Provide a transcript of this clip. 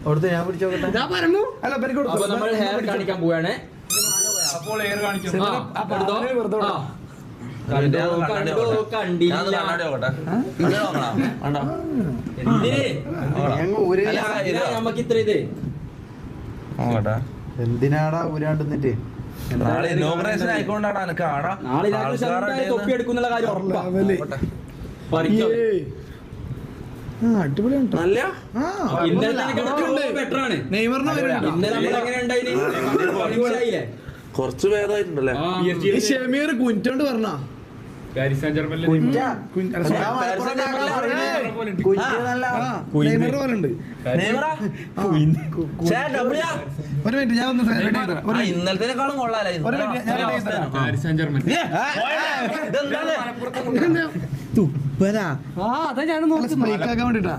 അവിടുത്തെ ഞാൻ പിടിച്ചോക്കട്ടെ. അപ്പൊ നമ്മൾ ഹെയർ കാണിക്കാൻ പോവാണ്. നമുക്ക് ഇത്ര ഇത് എന്തിനാടാ ഊരാണ്ടുന്നിട്ട്? നാളെ ഇനോഗ്രേഷൻ ആയിക്കൊണ്ടാണ് എനിക്ക് ആടാ തൊപ്പി എടുക്കുന്നുള്ള കാര്യം ഉറപ്പാണ്. നല്ല കുറച്ച് ഭേദമായിട്ടുണ്ടല്ലേ. ഷമീർ കുഞ്ചോണ്ട് പറഞ്ഞ ഒരു മിനിറ്റ് ഞാൻ ഒന്ന് ഇന്നലത്തേക്കാളും കൊള്ളാലോ. തുപ്പലാ അതാ ഞാൻ നോക്കി വേണ്ടിട്ടാ